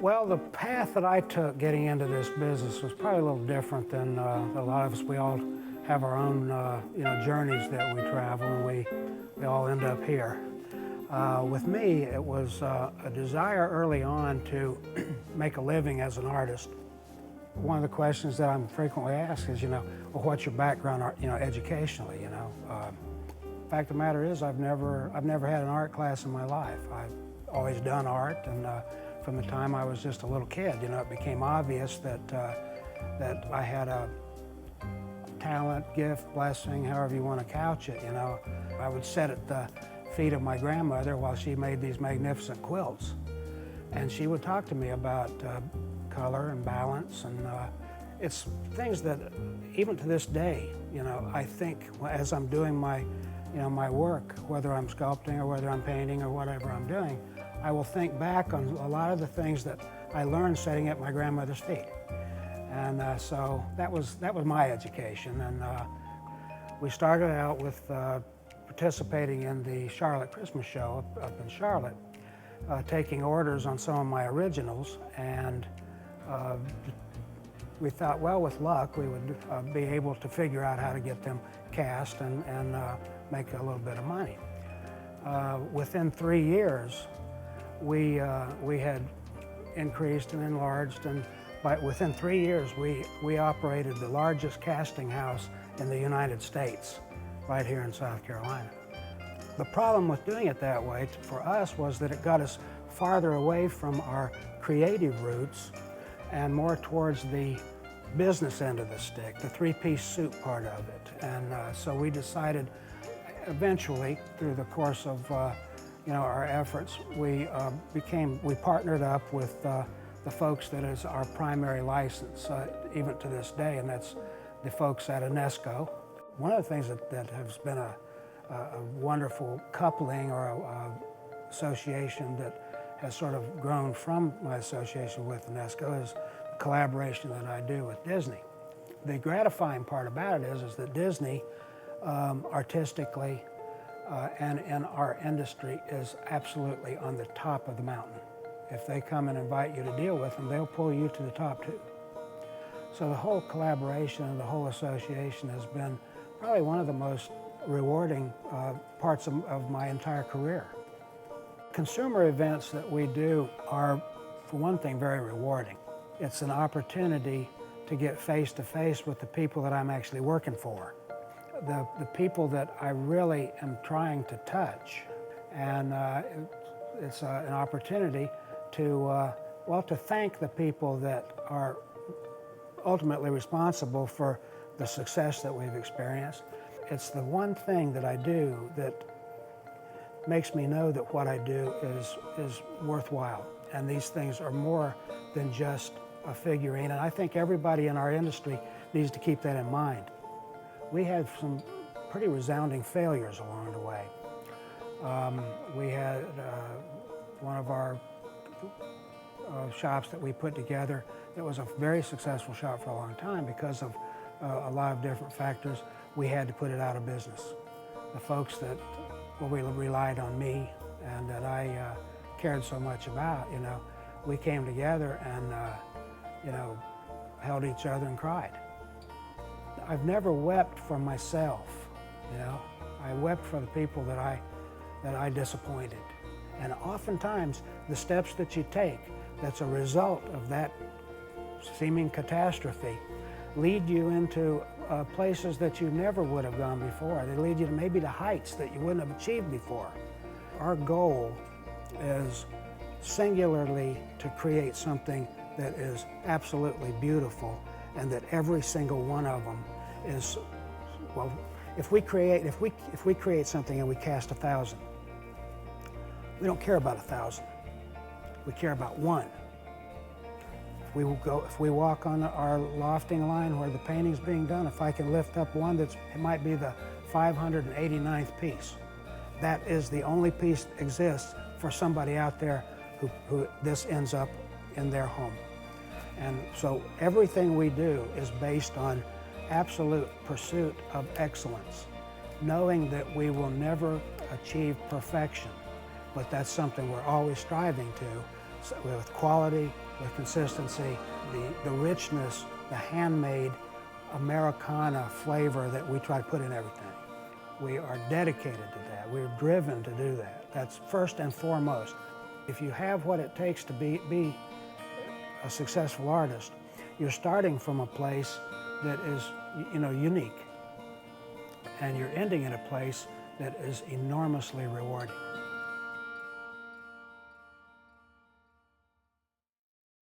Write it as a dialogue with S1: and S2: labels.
S1: Well, the path that I took getting into this business was probably a little different than a lot of us. We all have our own journeys that we travel, and we all end up here. With me, it was a desire early on to make a living as an artist. One of the questions that I'm frequently asked is, well, what's your background, educationally? Fact of the matter is, I've never had an art class in my life. I've always done art, and from the time I was just a little kid, it became obvious that I had a talent, gift, blessing, however you want to couch it. I would sit at the feet of my grandmother while she made these magnificent quilts, and she would talk to me about color and balance, and it's things that even to this day, I think as I'm doing my work, whether I'm sculpting or whether I'm painting or whatever I'm doing, I will think back on a lot of the things that I learned sitting at my grandmother's feet. And so that was my education. And we started out with participating in the Charlotte Christmas show up in Charlotte, taking orders on some of my originals, and we thought, well, with luck, we would be able to figure out how to get them cast and make a little bit of money. Within 3 years, we had increased and enlarged, and within 3 years, we operated the largest casting house in the United States, right here in South Carolina. The problem with doing it that way for us was that it got us farther away from our creative roots and more towards the business end of the stick, the three-piece suit part of it. And so we decided eventually, through the course of our efforts, we partnered up with the folks that is our primary license, even to this day, and that's the folks at Enesco. One of the things that has been a wonderful coupling or a association that has sort of grown from my association with Enesco is the collaboration that I do with Disney. The gratifying part about it is that Disney, artistically and in our industry, is absolutely on the top of the mountain. If they come and invite you to deal with them, they'll pull you to the top too. So the whole collaboration and the whole association has been probably one of the most rewarding parts of my entire career. Consumer events that we do are, for one thing, very rewarding. It's an opportunity to get face-to-face with the people that I'm actually working for, the people that I really am trying to touch. And it's an opportunity to thank the people that are ultimately responsible for the success that we've experienced. It's the one thing that I do that makes me know that what I do is worthwhile. And these things are more than just a figurine. And I think everybody in our industry needs to keep that in mind. We had some pretty resounding failures along the way. We had one of our shops that we put together that was a very successful shop for a long time. Because of a lot of different factors, we had to put it out of business. The folks that relied on me and that I cared so much about, we came together and, held each other and cried. I've never wept for myself, I wept for the people that I disappointed. And oftentimes, the steps that you take that's a result of that seeming catastrophe lead you into places that you never would have gone before. They lead you to maybe to heights that you wouldn't have achieved before. Our goal is singularly to create something that is absolutely beautiful, and that every single one of them is, well, if we create something and we cast 1,000, we don't care about 1,000. We care about one. If we walk on our lofting line where the painting's being done, if I can lift up one it might be the 589th piece. That is the only piece that exists for somebody out there who this ends up in their home. And so everything we do is based on absolute pursuit of excellence, knowing that we will never achieve perfection, but that's something we're always striving to, with quality, with consistency, the richness, the handmade Americana flavor that we try to put in everything. We are dedicated to that. We're driven to do that. That's first and foremost. If you have what it takes to be a successful artist, you're starting from a place that is, unique, and you're ending in a place that is enormously rewarding.